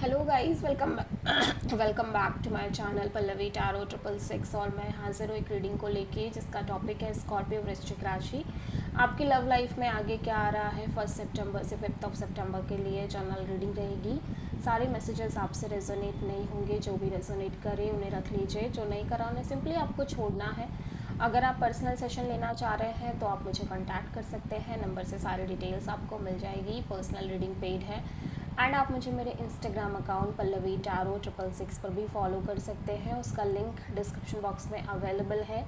Hello guys, welcome back to my channel Pallavi tarot 666। और मैं हाजिर हूँ एक रीडिंग को लेके जिसका टॉपिक है स्कॉर्पियो वृश्चिक राशि। आपकी लव लाइफ में आगे क्या आ रहा है 1 सितंबर से 5 सितंबर के लिए जनरल रीडिंग रहेगी। सारे मैसेजेस आपसे रेजोनेट नहीं होंगे, जो भी रेजोनेट करे उन्हें रख लीजिए, जो नहीं करा उन्हें सिंपली आपको छोड़ना है। अगर आप पर्सनल सेशन लेना चाह रहे हैं तो आप मुझे कांटेक्ट कर सकते हैं, नंबर से सारी डिटेल्स आपको मिल जाएगी। पर्सनल रीडिंग पेड है एंड आप मुझे मेरे इंस्टाग्राम अकाउंट पल्लवी टैरो 666 पर भी फॉलो कर सकते हैं, उसका लिंक डिस्क्रिप्शन बॉक्स में अवेलेबल है।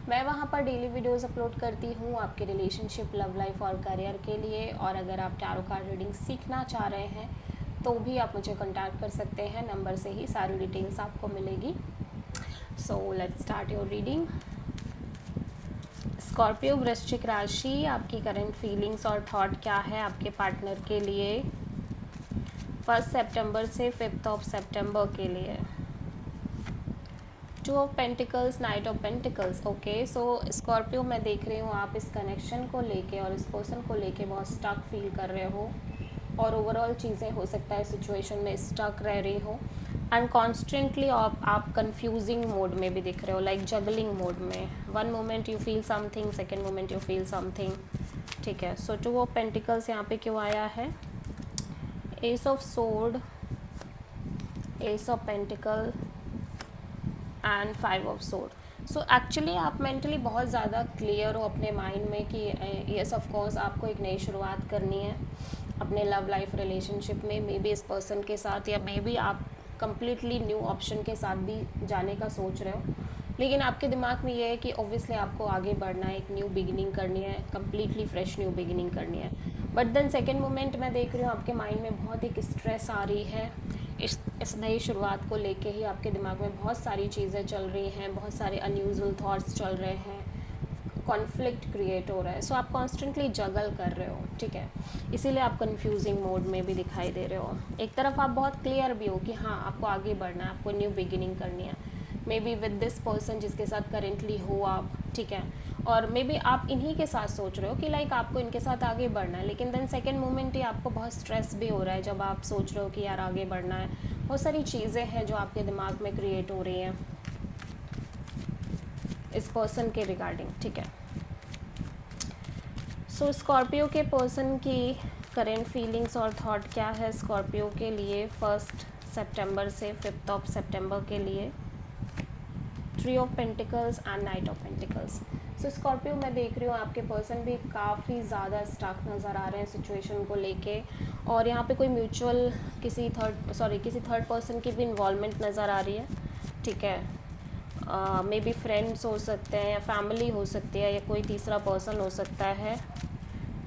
मैं वहाँ पर डेली वीडियोस अपलोड करती हूँ आपके रिलेशनशिप, लव लाइफ और करियर के लिए। और अगर आप टैरो कार्ड रीडिंग सीखना चाह रहे हैं तो भी आप मुझे कांटेक्ट कर सकते हैं, नंबर से ही सारी डिटेल्स आपको मिलेगी। So let's start your reading. Scorpio वृश्चिक राशि, आपकी करंट फीलिंग्स और थॉट क्या है आपके पार्टनर के लिए 1 सितंबर से 5 सितंबर के लिए। 2 of pentacles, night of pentacles. Okay, so Scorpio मैं देख रही हूँ आप इस कनेक्शन को लेके और इस पर्सन को लेके बहुत स्टक फील कर रहे हो और ओवरऑल चीज़ें हो सकता है सिचुएशन में स्टक रह रही हो एंड कॉन्स्टेंटली आप कंफ्यूजिंग मोड में भी दिख रहे हो, लाइक जगलिंग मोड में। One moment you feel something, second moment you feel something. ठीक है, सो 2 ऑफ पेंटिकल्स यहाँ पे क्यों आया है? Ace of sword, ace of pentacle and 5 of sword. So actually आप मेंटली बहुत ज़्यादा क्लियर हो अपने माइंड में कि यस ऑफ कोर्स आपको एक नई शुरुआत करनी है अपने लव लाइफ रिलेशनशिप में, मे बी इस पर्सन के साथ, या मे बी आप कम्प्लीटली न्यू ऑप्शन के साथ भी जाने का सोच रहे हो। लेकिन आपके दिमाग में ये है कि ऑब्वियसली आपको आगे बढ़ना है, एक न्यू बिगिनिंग करनी है, कम्प्लीटली फ्रेश न्यू बिगिनिंग करनी है। बट देन सेकेंड मोमेंट मैं देख रही हूँ आपके माइंड में बहुत एक स्ट्रेस आ रही है। इस नई शुरुआत को लेके ही आपके दिमाग में बहुत सारी चीज़ें चल रही हैं, बहुत सारे अनयूजुअल थॉट्स चल रहे हैं, कॉन्फ्लिक्ट क्रिएट हो रहा है। सो आप कॉन्स्टेंटली जगल कर रहे हो, ठीक है, इसीलिए आप कंफ्यूजिंग मोड में भी दिखाई दे रहे हो। एक तरफ आप बहुत क्लियर भी हो कि हाँ आपको आगे बढ़ना है, आपको न्यू बिगिनिंग करनी है, may be with this person जिसके साथ करेंटली हो आप, ठीक है। और मे बी आप इन्हीं के साथ सोच रहे हो कि लाइक आपको इनके साथ आगे बढ़ना है, लेकिन देन सेकेंड मोमेंट ही आपको बहुत स्ट्रेस भी हो रहा है जब आप सोच रहे हो कि यार आगे बढ़ना है। बहुत सारी चीज़ें हैं जो आपके दिमाग में क्रिएट हो रही हैं इस पर्सन के रिगार्डिंग, ठीक है। सो स्कॉर्पियो के पर्सन की करेंट फीलिंग्स और थॉट क्या है स्कॉर्पियो के लिए 1 सितंबर से 5 सितंबर के लिए? 3 of pentacles and night of pentacles. So Scorpio मैं देख रही हूँ आपके पर्सन भी काफ़ी ज़्यादा स्टक नज़र आ रहे हैं सिचुएशन को लेके, और यहाँ पे कोई म्यूचुअल किसी थर्ड पर्सन की भी इन्वॉल्वमेंट नज़र आ रही है, ठीक है। मे बी फ्रेंड्स हो सकते हैं या फैमिली हो सकती है या कोई तीसरा पर्सन हो सकता है।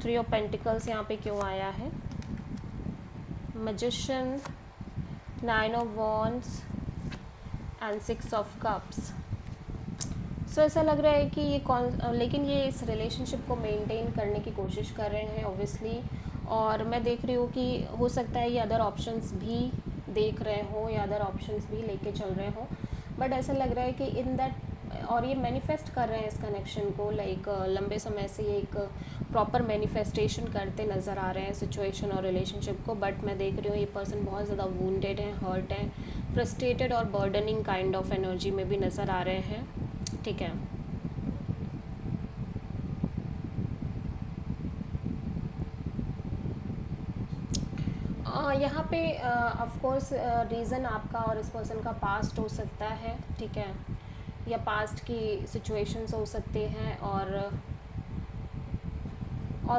3 ऑफ पेंटिकल्स यहाँ पे क्यों आया है? Magician, 9 of wands and 6 of cups. So ऐसा लग रहा है कि लेकिन ये इस रिलेशनशिप को मेंटेन करने की कोशिश कर रहे हैं ऑब्वियसली। और मैं देख रही हूँ कि हो सकता है ये अदर ऑप्शंस भी देख रहे हो या अदर ऑप्शंस भी लेके चल रहे हो, बट ऐसा लग रहा है कि इन दैट, और ये मैनिफेस्ट कर रहे हैं इस कनेक्शन को, लाइक लंबे समय से ये एक प्रॉपर मैनिफेस्टेशन करते नज़र आ रहे हैं सिचुएशन और रिलेशनशिप को। बट मैं देख रही हूँ ये पर्सन बहुत ज़्यादा वूंडेड है, हर्ट है, फ्रस्ट्रेटेड और बर्डनिंग काइंड ऑफ एनर्जी में भी नज़र आ रहे हैं, ठीक है। यहाँ पे ऑफ कोर्स रीज़न आपका और इस पर्सन का पास्ट हो सकता है, ठीक है, या पास्ट की सिचुएशंस हो सकती हैं, और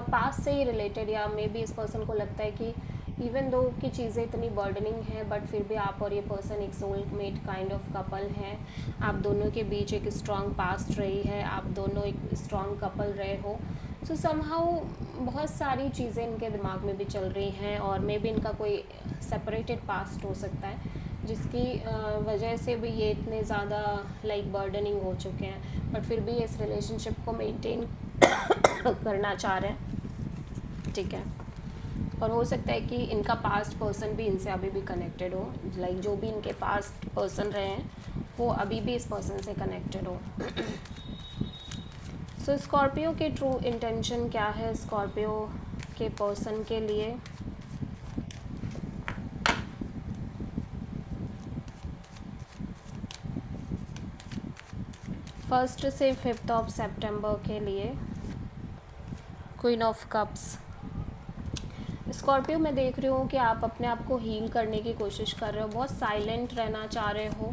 पास्ट से ही रिलेटेड, या मे बी इस पर्सन को लगता है कि इवन दो की चीज़ें इतनी बर्डनिंग हैं बट फिर भी आप और ये पर्सन एक सोलमेट काइंड ऑफ कपल हैं। आप दोनों के बीच एक स्ट्रॉन्ग पास्ट रही है, आप दोनों एक स्ट्रॉन्ग कपल रहे हो। सो समहाउ बहुत सारी चीज़ें इनके दिमाग में भी चल रही हैं, और मे बी इनका कोई सेपरेटेड पास्ट हो सकता है जिसकी वजह से भी ये इतने ज़्यादा लाइक बर्डनिंग हो चुके हैं, बट फिर भी ये इस रिलेशनशिप को मेंटेन करना चाह रहे हैं, ठीक है। और हो सकता है कि इनका पास्ट पर्सन भी इनसे अभी भी कनेक्टेड हो, लाइक जो भी इनके पास्ट पर्सन रहे हैं वो अभी भी इस पर्सन से कनेक्टेड हो। सो स्कॉर्पियो के ट्रू इंटेंशन क्या है स्कॉर्पियो के पर्सन के लिए? 1 से 5 ऑफ सितंबर के लिए क्वीन ऑफ कप्स। स्कॉर्पियो मैं देख रही हूँ कि आप अपने आप को हील करने की कोशिश कर रहे हो, बहुत साइलेंट रहना चाह रहे हो,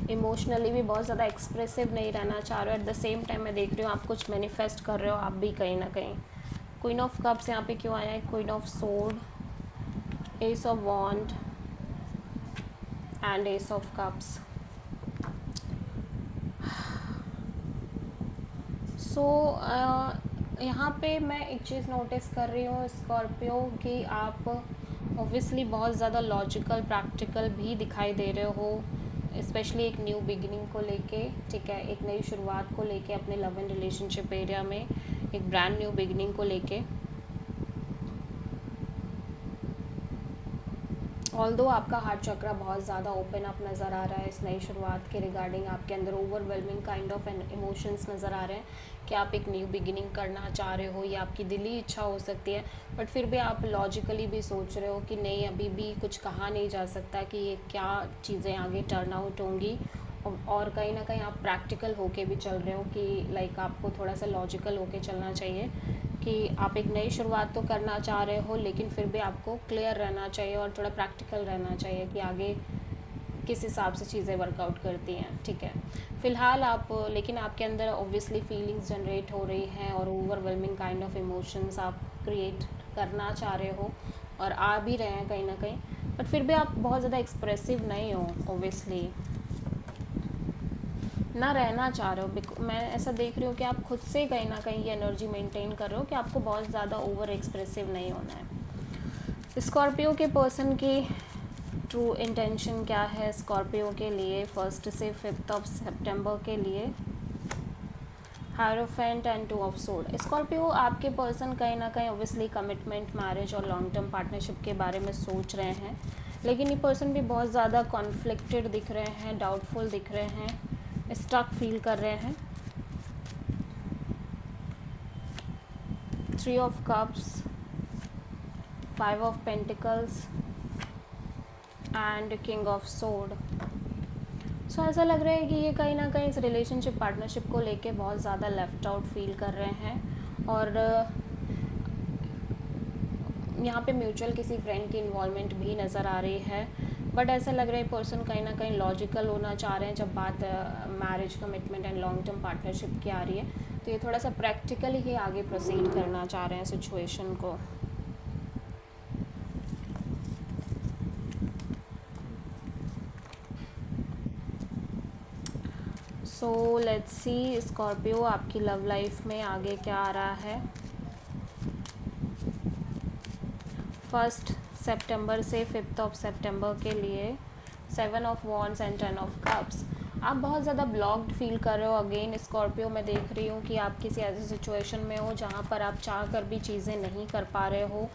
इमोशनली भी बहुत ज़्यादा एक्सप्रेसिव नहीं रहना चाह रहे हो। एट द सेम टाइम मैं देख रही हूँ आप कुछ मैनिफेस्ट कर रहे हो आप भी कहीं ना कहीं। क्वीन ऑफ कप्स यहाँ पे क्यों आया है? Queen of sword, ace of wand and ace of cups. So यहाँ पे मैं एक चीज़ नोटिस कर रही हूँ स्कॉर्पियो कि आप ऑब्वियसली बहुत ज़्यादा लॉजिकल प्रैक्टिकल भी दिखाई दे रहे हो, स्पेशली एक न्यू बिगिनिंग को लेके, ठीक है, एक नई शुरुआत को लेके अपने लव एंड रिलेशनशिप एरिया में, एक ब्रांड न्यू बिगिनिंग को लेके। ऑल्दो आपका हार्ट चक्रा बहुत ज़्यादा ओपन अप नज़र आ रहा है इस नई शुरुआत के रिगार्डिंग। आपके अंदर ओवरवेलमिंग काइंड ऑफ इमोशंस नज़र आ रहे हैं कि आप एक न्यू बिगिनिंग करना चाह रहे हो, ये आपकी दिली इच्छा हो सकती है, बट फिर भी आप लॉजिकली भी सोच रहे हो कि नहीं, अभी भी कुछ कहा नहीं जा सकता कि ये क्या चीज़ें आगे टर्न आउट होंगी। और कहीं ना कहीं आप प्रैक्टिकल होके भी चल रहे हो कि लाइक आपको थोड़ा सा लॉजिकल होके चलना चाहिए कि आप एक नई शुरुआत तो करना चाह रहे हो, लेकिन फिर भी आपको क्लियर रहना चाहिए और थोड़ा प्रैक्टिकल रहना चाहिए कि आगे किस हिसाब से चीज़ें वर्कआउट करती हैं, ठीक है। फ़िलहाल आप, लेकिन आपके अंदर ऑब्वियसली फीलिंग्स जनरेट हो रही हैं और ओवरवेलमिंग काइंड ऑफ इमोशंस आप क्रिएट करना चाह रहे हो और आ भी रहे हैं कहीं ना कहीं, बट फिर भी आप बहुत ज़्यादा एक्सप्रेसिव नहीं हो, ऑब्वियसली ना रहना चाह रहे हो। मैं ऐसा देख रही हूँ कि आप खुद से कहीं ना कहीं ये एनर्जी मेंटेन कर रहे हो कि आपको बहुत ज़्यादा ओवर एक्सप्रेसिव नहीं होना है। स्कॉर्पियो के पर्सन की ट्रू इंटेंशन क्या है स्कॉर्पियो के लिए 1 से 5 ऑफ सितंबर के लिए? Hierophant and 2 of sword. Scorpio आपके पर्सन कहीं ना कहीं ऑब्वियसली कमिटमेंट, मैरिज और लॉन्ग टर्म पार्टनरशिप के बारे में सोच रहे हैं, लेकिन ये पर्सन भी बहुत ज़्यादा कॉन्फ्लिक्टेड दिख रहे हैं, डाउटफुल दिख रहे हैं, स्टक फील कर रहे हैं। 3 of cups, 5 of pentacles and king of sword. So ऐसा लग रहा है कि ये कहीं ना कहीं इस रिलेशनशिप पार्टनरशिप को लेके बहुत ज़्यादा लेफ्ट आउट फील कर रहे हैं और यहाँ पे म्यूचुअल किसी फ्रेंड की इन्वॉल्वमेंट भी नज़र आ रही है, बट ऐसा लग रहा है पर्सन कहीं ना कहीं लॉजिकल होना चाह रहे हैं जब बात marriage, commitment and long term partnership की आ रही है, तो ये थोड़ा सा प्रैक्टिकली ही आगे प्रोसीड करना चाह रहे हैं सिचुएशन को। सो लेट्स सी स्कॉर्पियो आपकी लव लाइफ में आगे क्या आ रहा है 1 सितंबर से 5 ऑफ सितंबर के लिए। 7 of wands and 10 of cups. आप बहुत ज़्यादा ब्लॉक्ड फील कर रहे हो। अगेन स्कॉर्पियो मैं देख रही हूँ कि आप किसी ऐसी सिचुएशन में हो जहाँ पर आप चाह कर भी चीज़ें नहीं कर पा रहे हो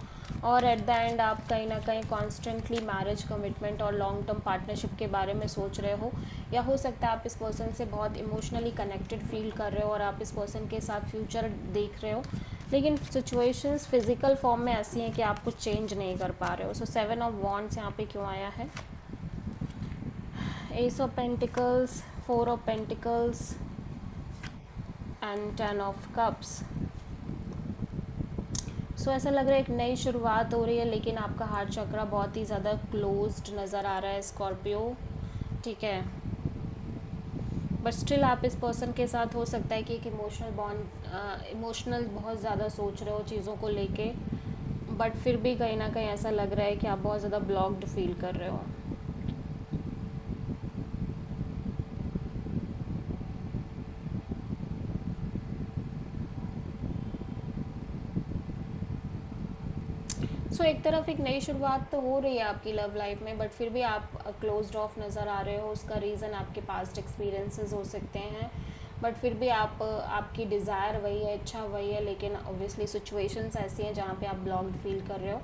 और एट द एंड आप कहीं ना कहीं कॉन्स्टेंटली मैरिज, कमिटमेंट और लॉन्ग टर्म पार्टनरशिप के बारे में सोच रहे हो, या हो सकता है आप इस पर्सन से बहुत इमोशनली कनेक्टेड फील कर रहे हो और आप इस पर्सन के साथ फ्यूचर देख रहे हो, लेकिन सिचुएशंस फिजिकल फॉर्म में ऐसी हैं कि आप कुछ चेंज नहीं कर पा रहे हो। सो 7 ऑफ वॉन्ड्स यहाँ पे क्यों आया है? Ace of pentacles, 4 of pentacles and 10 of cups. So ऐसा लग रहा है एक नई शुरुआत हो रही है, लेकिन आपका हार्ट चक्रा बहुत ही ज़्यादा क्लोज्ड नज़र आ रहा है स्कॉर्पियो, ठीक है, बट स्टिल आप इस पर्सन के साथ हो सकता है कि एक इमोशनल बॉन्ड, इमोशनल बहुत ज़्यादा सोच रहे हो चीज़ों को लेके, बट फिर भी कहीं ना कहीं ऐसा लग रहा है कि आप बहुत ज़्यादा ब्लॉक्ड फील कर रहे हो। सो एक तरफ एक नई शुरुआत तो हो रही है आपकी लव लाइफ में, बट फिर भी आप क्लोज्ड ऑफ नज़र आ रहे हो। उसका रीज़न आपके पास्ट एक्सपीरियंसेस हो सकते हैं, बट फिर भी आपकी डिज़ायर वही है, इच्छा वही है, लेकिन ऑब्वियसली सिचुएशंस ऐसी हैं जहाँ पे आप ब्लॉक्ड फील कर रहे हो।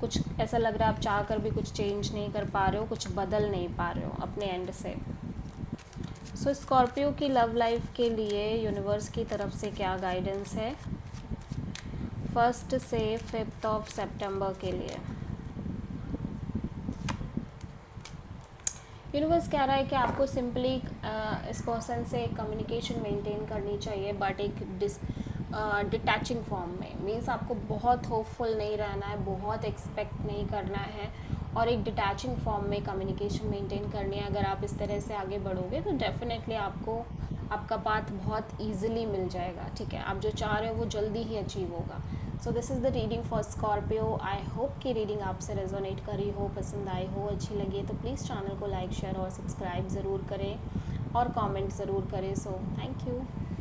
कुछ ऐसा लग रहा है आप चाह कर भी कुछ चेंज नहीं कर पा रहे हो, कुछ बदल नहीं पा रहे हो अपने एंड से। सो स्कॉर्पियो की लव लाइफ के लिए यूनिवर्स की तरफ से क्या गाइडेंस है 1 से 5 ऑफ सितंबर के लिए? यूनिवर्स कह रहा है कि आपको सिंपली इस पर्सन से कम्युनिकेशन मेंटेन करनी चाहिए, बट एक डिटैचिंग फॉर्म में। मीन्स आपको बहुत होपफुल नहीं रहना है, बहुत एक्सपेक्ट नहीं करना है, और एक डिटैचिंग फॉर्म में कम्युनिकेशन मेंटेन करनी है। अगर आप इस तरह से आगे बढ़ोगे तो डेफिनेटली आपको आपका पाथ बहुत ईजिली मिल जाएगा। ठीक है, आप जो चाह रहे हो वो जल्दी ही अचीव होगा। So this is the reading for Scorpio. I hope कि रीडिंग आपसे रेजोनेट करी हो, पसंद आई हो, अच्छी लगी है तो प्लीज़ चैनल को लाइक शेयर और सब्सक्राइब ज़रूर करें और कमेंट ज़रूर करें। So thank you.